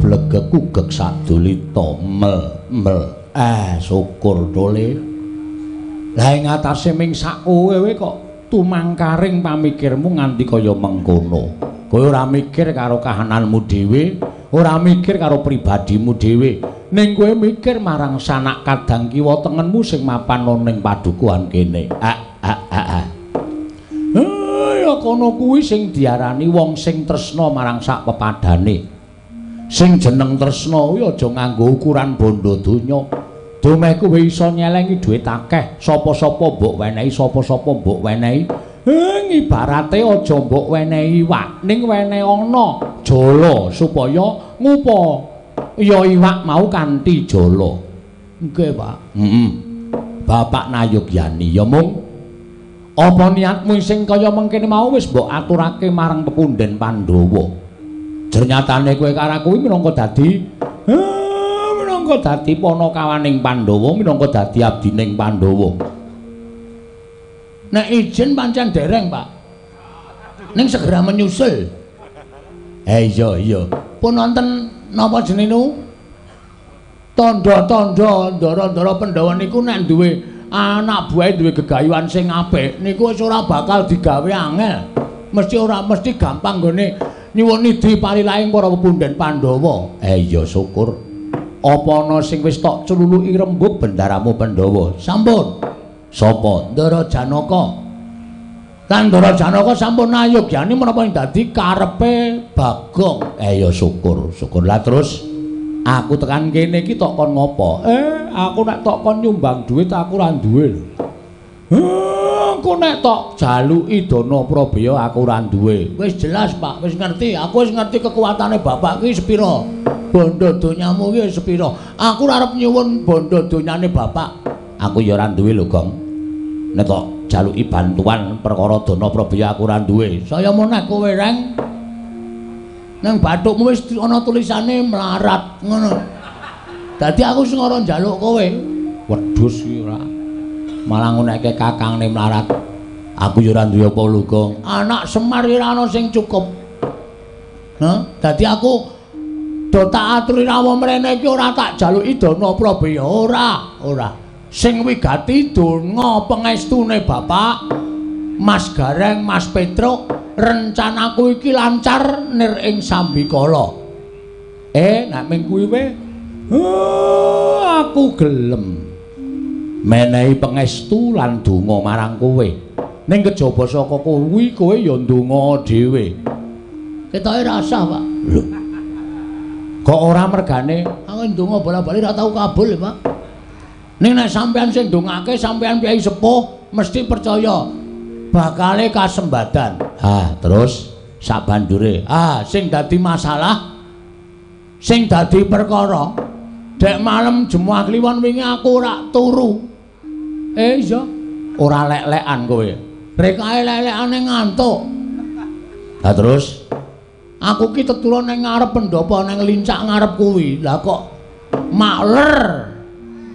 blegek ugek sadulita mel syukur dole. Lah ing atase ming sak kowe kok tumangkaring pamikirmu nganti kaya mengkono. Kowe ora mikir karo kahananmu dhewe, ora mikir karo pribadimu dhewe, ning kowe mikir marang sanak kadang kiwa tengenmu sing mapan ning padukuhan kene. Ya kono kuwi sing diarani wong sing tresna marang sak pepadane. Sing jeneng tresna kuwi aja nganggo ukuran bondo donya. Domeh kowe iso nyelengi dhuwit akeh, sapa-sapa mbok wenehi, sapa-sapa mbok wenehi. Ibarate aja mbok wenehi iwak, ning wenehi ana jala supaya ngupa ya iwak mau kanthi jala. Nggih, Pak. Bapak Nayogyani ya mung apa niatmu sing kaya mengkene mau wis mbok aturake marang pepunden Pandhawa. Ternyatane kowe karo kuwi minangka dadi panakawaning Pandhawa, minangka dadi abdining Pandhawa. Nek izin pancen dereng, Pak. Ning segera menyusul. Iya. Pun wonten napa jenenge? Tandha-tandha ndara-ndara Pandhawa niku nek duwe anak buahe duwe gegayuhan sing apik niku wis ora bakal digawe angel. Mesti gampang nggone nyuwun idhi parilahing para pepunden Pandhawa. Iya syukur. Apa ana sing wis tok cululuki rembug bendaramu Pandhawa? Sampun. Sapa? Ndara Janaka. Kan Ndara Janaka sampun nayogyani menapa dadi karepe Bagong. Ya syukur. Lah terus aku tekan kene iki tok kon ngopo? Aku nek tok kon nyumbang dhuwit aku ora duwe lho. Aku nek tok jaluki dana Prabaya aku ora duwe. Wis jelas, Pak, wis ngerti. Aku wis ngerti kekuatane bapak ki sepira. Bondo donyamu ki sepira. Aku arep nyuwun bondo donyane bapak. Aku ya ora duwe lho, Gong. Nek tok jaluki bantuan perkara dana Prabaya aku ora duwe. Saya meneh kowe reng. Nang bathukmu wis ana tulisane melarat ngono. Dadi aku sing ora njaluk kowe. Wedhus iki ora. Malah nguneke kakangne melarat. Aku ya ora duwe apa lho, Gong. Anak Semar ora ana sing cukup. Dadi aku do tak aturi rawuh mrene iki ora tak jaluki dana Prabaya, ora. Sing wigati donga pangestune Bapak Mas Gareng, Mas Petruk, rencanaku iki lancar nir ing sambikala. Nek ming kuwi aku gelem menehi pangestu lan donga marang kowe. Ning kejaba saka kuwi kowe ya ndonga dhewe. Ketoke rasah, Pak. Lho. Kok ora mergane aku ndonga bola-bali ora tau kabul, Pak. Ning nek sampean sing ndongake sampean piyai sepuh mesti percaya bakale kasembadan. Terus sak bandure. Sing dadi masalah sing dadi perkara dek malam Jemuah Kliwon wingi aku ora turu. Iya, ora lek-lekan kowe. Rekae lek-lekane ngantuk. Terus aku ki tetula ning ngarep pendopo ning lincak ngarep kuwi. Lah kok makler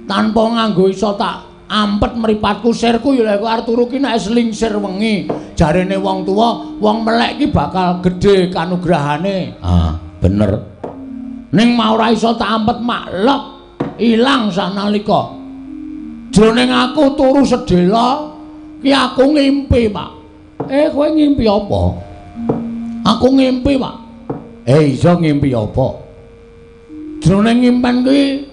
tanpa nganggo iso tak ampet mripatku sirku ya lek arep turu ki nek slingsir wengi jarene wong tuwa wong melek ki bakal gedhe kanugrahane. Bener. Ning mau ora iso tak ampet maklek ilang sanalika. Jroning aku turu sedhela ki aku ngimpi, Pak. Kowe ngimpi apa? Aku ngimpi, Pak. Iya ngimpi apa? Jroning ngimpen kuwi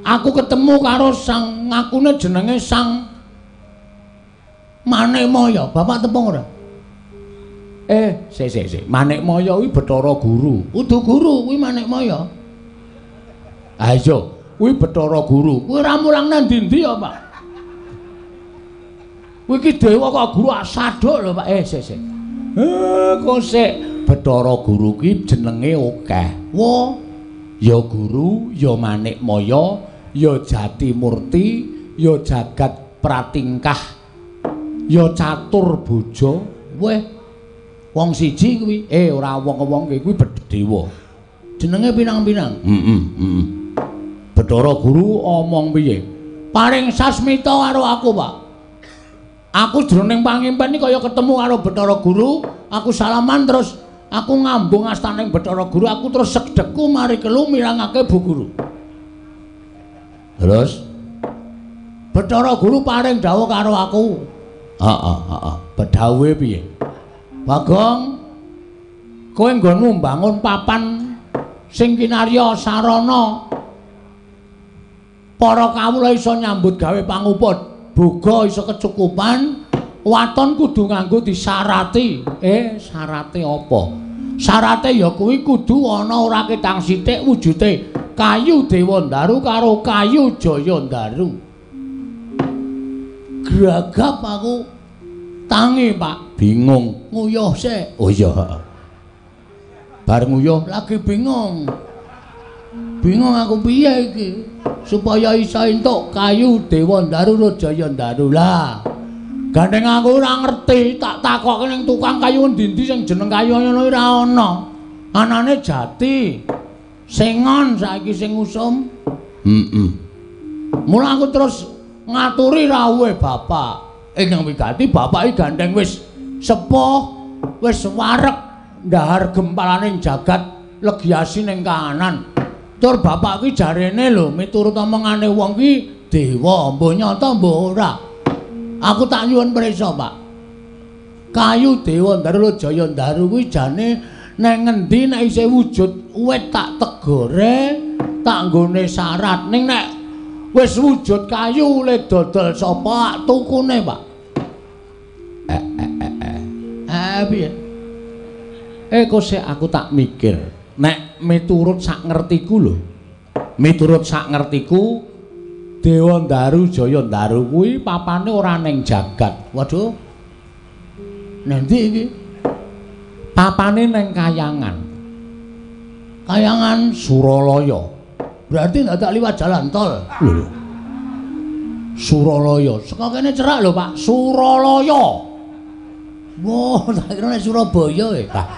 aku ketemu karo sang ngakune jenenge Sang Manikmaya. Bapak tepung ora? Sik. Manikmaya kuwi Bathara Guru. Udu guru kuwi Manikmaya. Iya, kuwi Bathara Guru. Kuwi ora mulang nang ndi-ndi ya, Pak? Kuwi iki dewa kok guru asaduk lho, Pak. Sik. Kok sik Bathara Guru kuwi jenenge akeh. Wah, ya guru, ya Manikmaya, ya Jatimurti, ya Jagat Pratingkah, ya Catur Boja. Weh, wong siji kuwi. Ora wong-wong kuwi dewa. Jenenge pinang-pinang. Bathara Guru omong piye? Paring sasmita karo aku, Pak. Aku jroning pangimpen iki kaya ketemu karo Bathara Guru, aku salaman terus aku ngambung astaning Bathara Guru, aku terus segdeku mari kelu mirangake Bu Guru. Terus Bathara Guru paring dawuh karo aku. Heeh. Bedhawuhe piye? Bagong, kowe nggonmu mbangun papan sing kinarya sarana para kawula iso nyambut gawe panguput, boga iso kecukupan, waton kudu nganggo disarati. Sarate apa? Sarate ya kuwi kudu ana ora ketang sithik wujude kayu Dewandaru karo kayu Jayandaru. Gragap aku tangi, Pak. Bingung. Nguyuh sik. Oh iya. Bar nguyuh lagi bingung. Bingung aku piye iki supaya iso entuk kayu Dewandaru karo Jayandaru. Lah, gandeng aku ora ngerti, tak takokke ning tukang kayu endi-endi sing jeneng kayu ngono ora ana. Anane jati. Sengon saiki sing usum. Mula aku terus ngaturi rawuhe bapak. Ingkang wigati bapak iki gandeng wis sepuh, wis wareg ndahar gempalaning jagat legiasi ning kahanan. Tur bapak ki jarene lho miturut omongane wong ki dewa, mbuh nyata mbuh ora. Aku tak nyuwun prisa, Pak. Kayu Dewandaru Jayandaru kuwi jane nang ngendi nek isih wujud wit tak tegore, tak nggone syarat. Ning nek wis wujud kayu le dodol sapa tukune, Pak? Piye? Kok sik aku tak mikir. Nek miturut sak ngertiku lho. Miturut sak ngertiku Dewandaru Jayandaru kuwi papane ora ning jagat. Waduh. Nendi iki? Papane ning Kayangan. Kayangan Suralaya. Berarti ndak liwat jalan tol. Lho. Suralaya. Saka kene cerak lho, Pak. Suralaya. Wah, tak kira nek Surabaya Pak.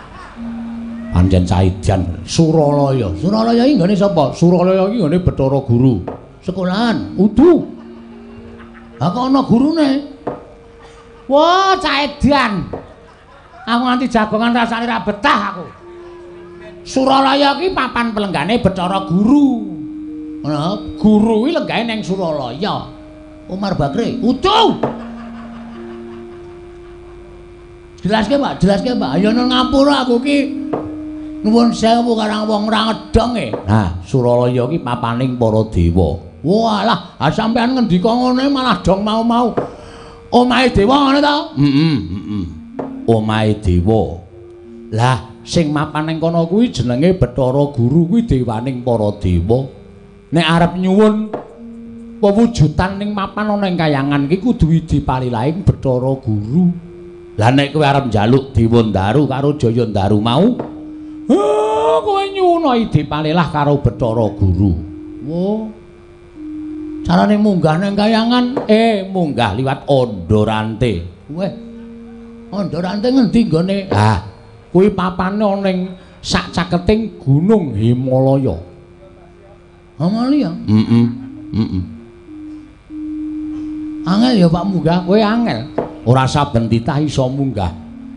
Pancen Saidan Suralaya. Suralaya iki nggone sapa? Suralaya iki nggone Bathara Guru. Sekolahan, udu. Ha kok ana gurune? Wah, Saidan. Aku nganti jagongan rasane ra betah aku. Suralaya iki papan pelenggane Bathara Guru. Ngono, guru iki lenggane ning Suralaya. Umar Bakri, udu. Jelaske, Pak, Ayo nang ngapura aku ki. Nuwun sewu karang wong ora ngedong e. Nah, Suralaya ki papaning para dewa. Walah, sampean ngendika ngene malah dong mau-mau. Omahe dewa ngene ta? Omahe dewa. Lah, sing mapan ning kono kuwi jenenge Bathara Guru kuwi dewaning para dewa. Nek arep nyuwun pewujudan ning mapan ana ing Kayangan ki kudu dipalilaing Bathara Guru. Lah nek kowe arep njaluk Dewandaru karo Jayandaru mau, kowe nyuwun dipalilah karo Bathara Guru. Wo. Carane munggah ning Kayangan, munggah liwat Andorante. Weh. Andorante ngendi nggone? Ah, kuwi papane ana ning sak caketing Gunung Himalaya. Himalaya? Angel ya Pak munggah, kowe angel. Ora saben titah iso munggah.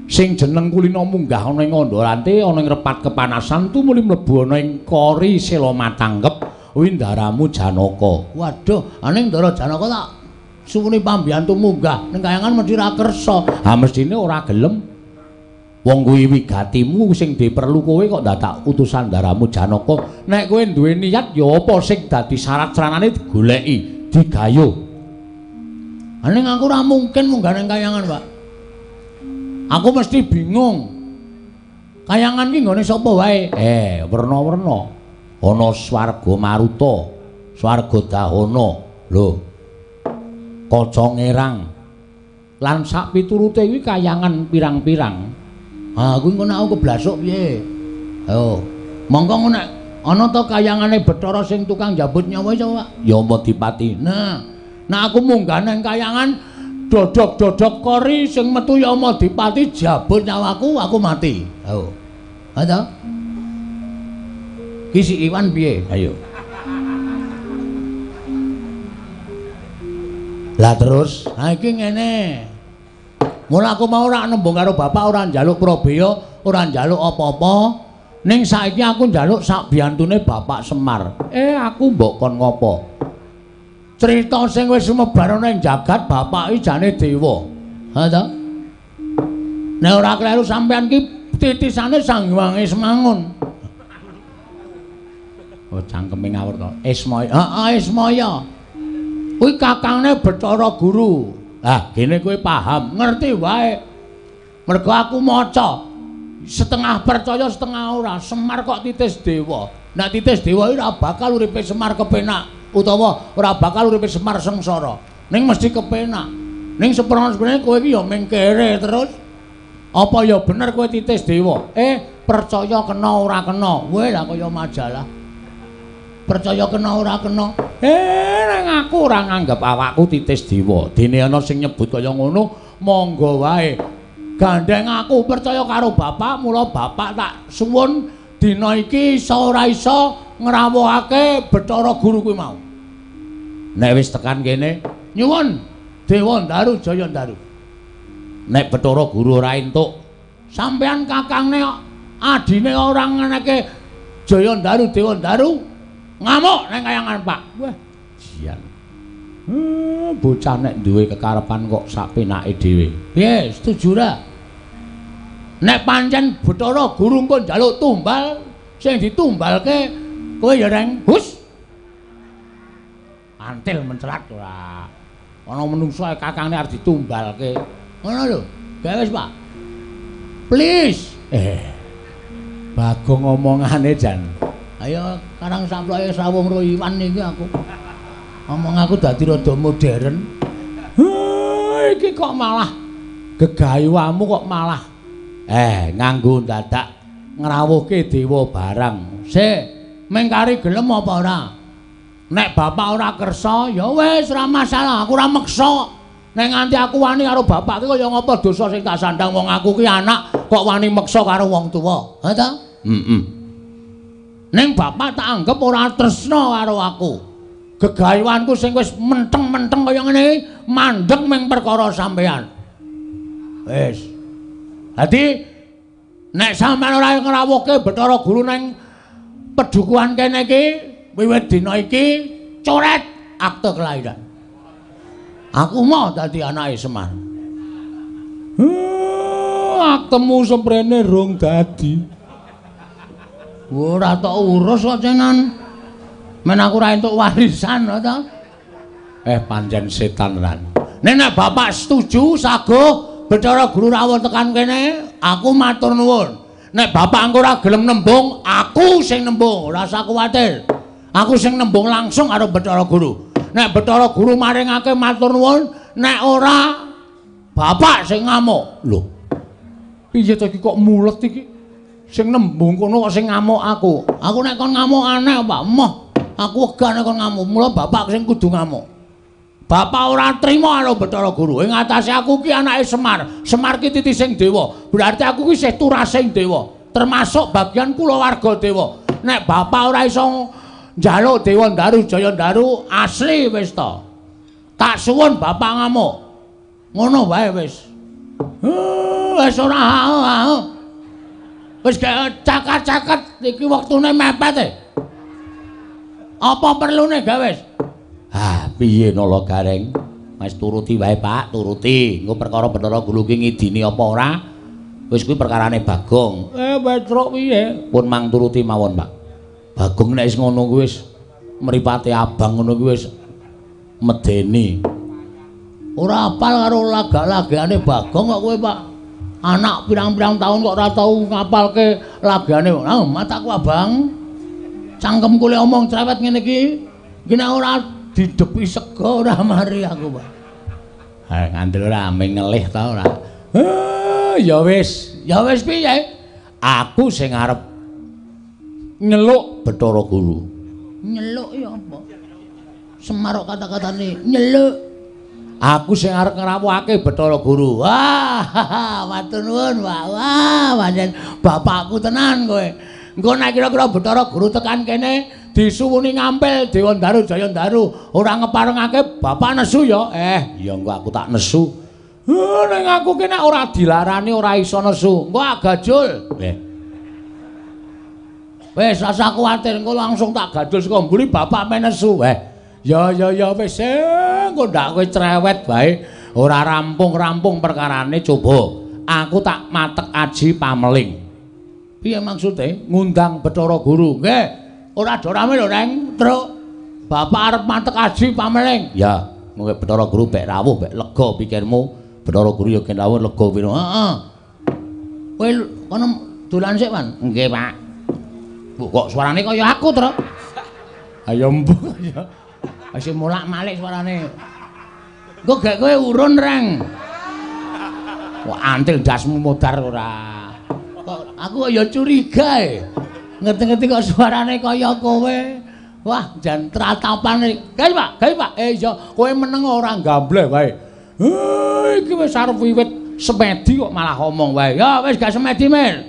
Sing jeneng kulina munggah ana ing Andorante, ana ing repat kepanasan tumuli mlebu ana ing Kori Sela Matanggep, Windaramu Janaka. Waduh, aning Ndara Janaka tak suwuni pambiyantu munggah ning Kayangan mesti ra kersa. Ha mestine ora gelem. Wong kuwi wigatimu sing diperlu kowe kok dadak utusan Ndaramu Janaka. Nek kowe duwe niat ya apa sing dadi syarat-syaratane digoleki, digayuh. Aning aku ora mungkin munggah ning Kayangan, Pak. Aku mesti bingung. Kayangan ki nggone sapa wae? Werna-werna. Ana swarga Maruta, swarga Dahana. Lho. Kaca Ngerang. Lan sak piturute kuwi Kayangan pirang-pirang. Ha, kuwi ngono aku keblasuk piye? Ayo. Monggo nek ana ta Kayangane Bathara sing tukang jabut nyawa iso, Pak? Ya Madipati. Nah aku munggah nang Kayangan dodok-dodok Kori sing metu ya Madipati jabut nyawaku, aku mati. Ayo. Ha ta? Ki si Iwan piye? Ayo. Lah terus, ha iki ngene. Mula aku mau ora nembung karo bapak ora njaluk Prabeya ora njaluk apa-apa. Ning saiki aku njaluk sak biyantune Bapak Semar. Aku mbok kon ngopo? Crita sing wis sumebar ning jagat bapak iki jane dewa. Ha ta? Nek ora kleru sampean ki titisane Sang Hyang Ismangun. Oh cangkeme ngawur to. Ismaya. Heeh, Ismaya. Kuwi kakangne Bathara Guru. Lah, gene kowe paham, ngerti wae. Mergo aku maca setengah percaya setengah ora. Semar kok titis dewa. Nek titis dewa ora bakal uripe Semar kepenak utawa ora bakal uripe Semar sengsara. Ning mesti kepenak. Ning seprene kowe iki ya mengkere terus. Apa ya bener kowe titis dewa? Percaya kena ora kena. Kowe lah kaya majalah. Percaya kena ora kena. Nang aku ora nganggep awakku titis dewa. Dene ana sing nyebut kaya ngono, monggo wae. Gandeng aku percaya karo bapak, mula bapak tak suwun dina iki iso ora iso ngrawuhake Bathara Guru kuwi mau. Nek wis tekan kene, nyuwun Dewa Ndaru Jaya Ndaru. Nek Bathara Guru ora entuk, sampean kakangne adine ora ngeneke Jaya Ndaru Dewa Ndaru ngamuk nang kayangan Pak. Wah, jian. Bocah nek duwe kekarepan kok sak penake dhewe. Piye, setuju ra? Nek pancen Bathara Guru engko njaluk tumbal, sing ditumbalke kowe ya reng hus. Antil mencelat ora. Ana menungso kakangne arep ditumbalke. Ngono lho. Gawe wis, Pak. Please. Bagong omongane jan. Ayo karang samploke sawung ro iwan iki aku. Omong aku dadi rada modern. Iki kok malah gegayuhmu kok malah nganggo dadak ngrawuhke dewa barang. Sik, mengkari gelem apa ora? Nek bapak ora kersa, ya wis ora masalah, aku ora meksa. Nek nganti aku wani karo bapak ki kaya ngapa dosa sing tak sandang wong aku ki anak kok wani meksa karo wong tuwa. Ha ta? Ning bapak tak anggap ora tresna karo aku. Gegayuhanku sing wis menteng-menteng kaya ngene iki mandeg ming perkara sampean. Wis. Dadi nek sampean ora ngrawuhke Bathara Guru ning pedukuhan kene iki wiwit dina iki coret akte kelahiran. Aku mau dadi anake Semar. Aktemu semprene rong dadi. Ora tok urus kok cenan. Men aku ora entuk warisan ta. Pancen setan ran. Nek bapak setuju saguh Bathara Guru rawuh tekan kene, aku matur nuwun. Nek bapak engko ora gelem nembung, aku sing nembung, ora usah kuwatir. Aku sing nembung langsung karo Bathara Guru. Nek Bathara Guru maringake matur nuwun, nek ora bapak sing ngamuk. Lho. Piye to iki kok mulet iki? Sing nembung kono kok sing ngamuk aku. Aku nek kon ngamuk aneh, Pak. Moh. Aku wegah nek kon ngamuk. Mula bapak sing kudu ngamuk. Bapak ora trima karo Bathara Guru. Ing atase aku ki anake Semar. Semar ki titising dewa. Berarti aku ki isih turasing dewa. Termasuk bagian kulawarga dewa. Nek bapak ora iso njaluk Dewa Ndaru Jaya Ndaru asli wis to. Tak suwun bapak ngamuk. Ngono wae wis. Wis ora wis cakat-cakat iki wektune mepet Apa perlune gawe? Piye nala gareng? Wis turuti wae, Pak, turuti. Engko perkara Bathara Guru ki ngidini apa ora? Wis kuwi perkarane Bagong. Wetruk piye? Pun mang turuti mawon, Pak. Bagong nek wis ngono kuwi wis mripate abang ngono kuwi wis medeni. Ora apal karo laga-lagane Bagong kok kowe, Pak. Anak pirang-pirang tahun kok ora tau ngapalke lagane. Mataku abang. Cangkemku le omong cerewet ngene iki. Iki nek ora didepi sego ora mari aku, Pak. Ngandel ora ameng ngelih ta ora. Ya wis piye? Aku sing arep nyeluk Bathara Guru. Nyeluk ya apa? Semar kata-katane nyeluk. Aku sing arep ngrawuhake Bathara Guru. Wah, matur nuwun, Pak. Wah, pancen bapakku tenan kowe. Engko nek kira-kira Bathara Guru tekan kene disuwuni ngampil Dewa Ndaru Jaya Ndaru ora ngeparengake bapak nesu ya. Ya engko aku tak nesu. Ning aku ki nek ora dilarani ora iso nesu. Engko agajul. Wis asa kuwatir engko langsung tak gadul saka mburi bapak men nesu. Ya wis engko ndak kowe cerewet bae. Ora rampung-rampung perkarane coba. Aku tak matek aji pameling. Piye maksude? Ngundang Bathara Guru. Nggih. Ora do rame lho, Neng. Truk. Bapak arep matek aji pameling. Ya, mengko Bathara Guru bek rawuh, bek lega pikirmu. Bathara Guru ya ken rawuh lega piro. Heeh. Kowe kono dolan sik, Man? Nggih, Pak. Bu kok suarane kaya aku, Truk? Ayo mbok ya. Wis mulak-malik suarane. Engko gek kowe urun, Reng. Kok antil dasmu modar ora. Kok aku ya curiga e. Ngerti-ngerti kok suarane kaya kowe. Wah, jan tratapane. Gawe, Pak. Iya, kowe meneng ora gambleh wae. Iki wis arep wiwit semedi kok malah ngomong wae. Ya wis gak semedi, Mir.